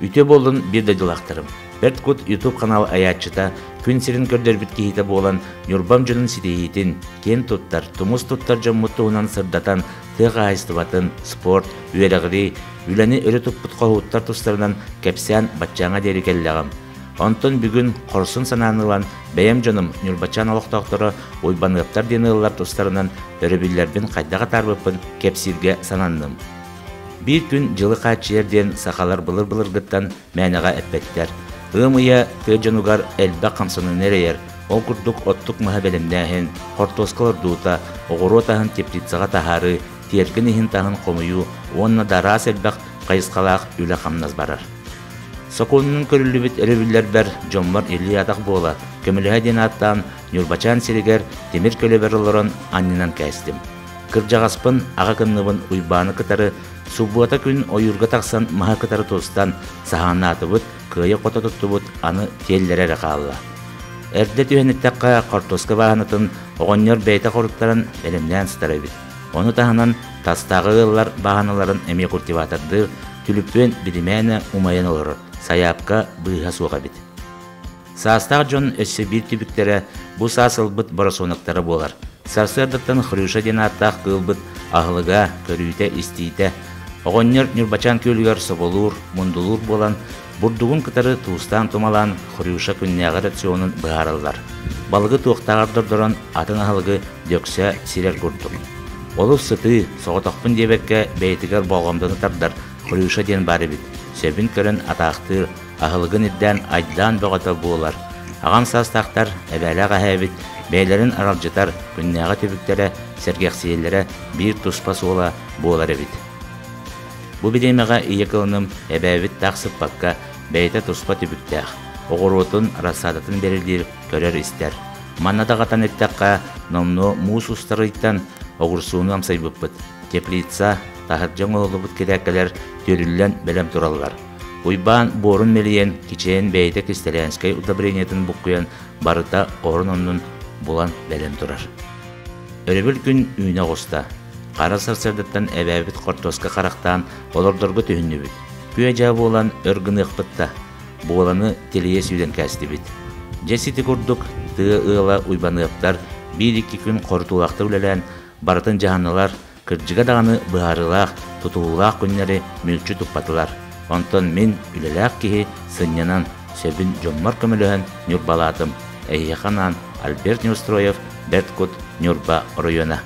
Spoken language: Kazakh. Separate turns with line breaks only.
Үте болын bir de дылақтырым. Берткут YouTube канал аячыта күн сирин көрдөрбүт кихите болан Нюрбам жонун сидейтин, кен туттар, тумус туттар жоммуттуунан сырдатан, тыга айстыбатын, спорт, үйерегри, үләни өрі туппут қоғуттар тустарынан кепсян батчаңа дери келлағым. Онтон бүгін қорсын сананылан бәйем жоным Нюрбачан олықтақтыры ойбаныптар денылар тустарынан өрі қайдаға тарбыппын кепсирге сананным. Bir gün жылы қачерден сақалар былыр-былыр гыттан мәнеға әппеттер. Ұмыя тыжанугар әлбә қамсыны нерейер, ол күрдік оттық мұға бәлімдәхін, қортоскалар дуыта, оғыру тағын теплицаға тахары, теркін ихін тағын қомыю, онына дарас әлбәқ қайысқалақ үлі қамназ барар. Соконның көрілі біт әребілер бәр жоммар елі атақ бола, көміліға ден аттан Нюрбачан серігер темір көлі бәрілерін аннынан кәстім. Кыржағаспын аға кынныбын уйбаны кытары, суббуата күн ойырға тақсан маға кытары тостан сағаны атыбыт, күйе қота тұттыбыт аны теллері қағылы. Әрді түйенеттаққа қортоска бағанытын оғынер бәйті қорыттарын әлімден сытары бит. Оны тағынан тастағы ғылар бағаныларын әме культиваторды түліптен білімәні умайын олыры, саяпқа бұйға суға бит. Састағы жон өсі бір түбіктері бұл сасыл бұт борасонықтары болар. Сарсырдықтан хрюша ден аттақ қылбыт ағылыға, көрүйті, істейті. Оғынер Нюрбачан көлігер соболур, мұндылур болан, бұрдығын кытары туыстан тумалан хрюша күннеғі рационын бұғарылдар. Балығы туықтағардырдырын атын ағылығы дөксі сирер көрдім. Олып сұты, соғытақпын дебекке бәйтігер болғамдығы тардар хрюша ден бары бит. Сөбін көрін атақтыр, ағылығын идден айдан бұғата болар. Ағам састақтар әбәлі әбіт, бәйлерін аралжытар, күннеға төбіктері, сәргексиелері бір тұспас ола болар әбіт. Бұ бідемеға ие қылыным әбәбіт тақсып баққа бәйті тұспа төбіктәқ. Оғыротын расадатын берілдер көрер істер. Маннадағатан әттәққа номно мұс ұстарыйттан оғырсуыны амсай бұппыт. Теплица тағыржан олы бұт кедәккелер төрілілен бәлем тұралылар. Уйбан борын мелиен кичен бәйті кристалянскай удобрениятын бұққыян барыта орын онның бұлан бәлем тұрар. Өребіл күн үйіне қоста. Қара сарсырдыттан әбәбіт қортоска қарақтан олордорғы түйінні бүт. Күйе жабы olan өргіні ұқпытта. Боланы телие сүйден кәсті бүт. Жесіті күрдік тығы ұйла уйбанықтар 1-2 күн қортулақты үлелән барытын жағанылар кірджіға дағаны бұғарылақ, тұтуылақ күннері мүлчі тұппатылар. Онтон мен үлеләқ кеге сыннянан сөбін жоммар көміліғін Нюрбалатым. Әйеқанан Альберт Нюрстроев, Берткут, Нюрба района.